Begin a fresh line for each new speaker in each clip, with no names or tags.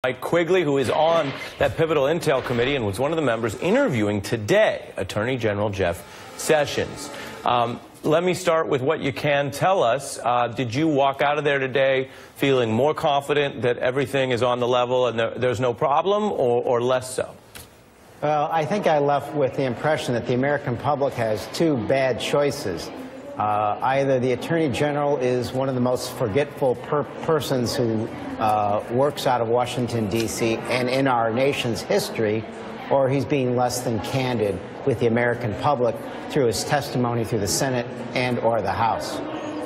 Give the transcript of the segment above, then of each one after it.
Mike Quigley, who is on that pivotal intel committee and was one of the members interviewing today Attorney General Jeff Sessions. Let me start with what you can tell us. Did you walk out of there today feeling more confident that everything is on the level and there's no problem, or less so?
Well, I think I left with the impression that the American public has two bad choices. Either the Attorney General is one of the most forgetful persons who works out of Washington, D.C. and in our nation's history, or he's being less than candid with the American public through his testimony through the Senate and or the House.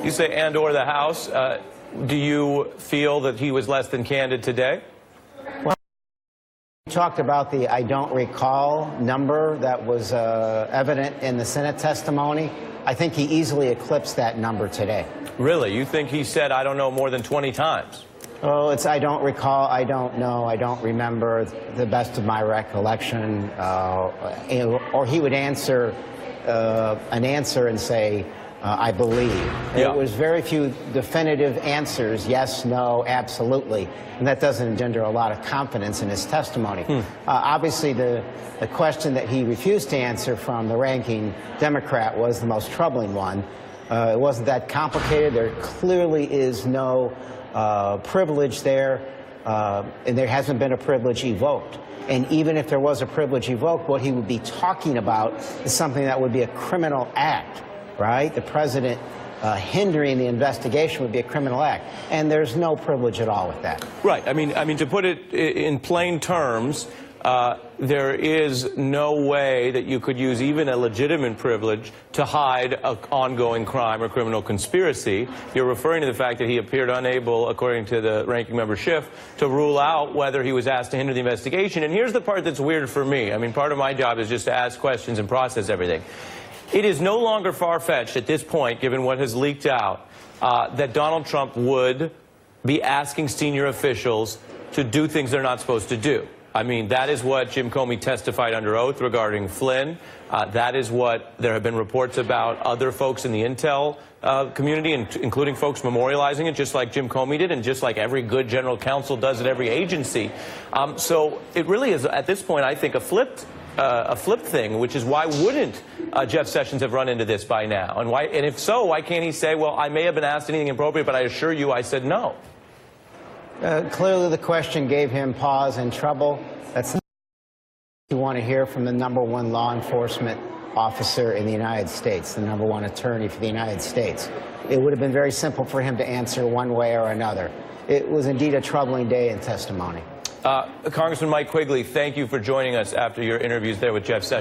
You say and or the House. Do you feel that he was less than candid today?
Well, he talked about the I don't recall number that was evident in the Senate testimony. I think he easily eclipsed that number today. Really?
You think he said I don't know more than 20 times?
Oh, it's I don't recall, I don't know, I don't remember, the best of my recollection. Or he would answer an answer and say, I believe. Yeah. There was very few definitive answers, yes, no, absolutely. And that doesn't engender a lot of confidence in his testimony. Obviously, the question that he refused to answer from the ranking Democrat was the most troubling one. It wasn't that complicated. There clearly is no privilege there, and there hasn't been a privilege evoked. And even if there was a privilege evoked, what he would be talking about is something that would be a criminal act, right? The president hindering the investigation would be a criminal act. And there's no privilege at all with that.
Right. I mean, to put it in plain terms, there is no way that you could use even a legitimate privilege to hide an ongoing crime or criminal conspiracy. You're referring to the fact that he appeared unable, according to the ranking member Schiff, to rule out whether he was asked to hinder the investigation. And here's the part that's weird for me. I mean, part of my job is just to ask questions and process everything. It is no longer far-fetched at this point, given what has leaked out, that Donald Trump would be asking senior officials to do things they're not supposed to do. I mean, that is what Jim Comey testified under oath regarding Flynn. That is what there have been reports about other folks in the intel community, including folks memorializing it, just like Jim Comey did, and just like every good general counsel does at every agency. So it really is, at this point, I think, a flipped thing, which is why wouldn't Jeff Sessions have run into this by now? And if so, why can't he say, well, I may have been asked anything inappropriate, but I assure you I said no?
Clearly, the question gave him pause and trouble. That's not what you want to hear from the #1 law enforcement officer in the United States, the #1 attorney for the United States. It would have been very simple for him to answer one way or another. It was indeed a troubling day in testimony.
Congressman Mike Quigley, thank you for joining us after your interviews there with Jeff Sessions.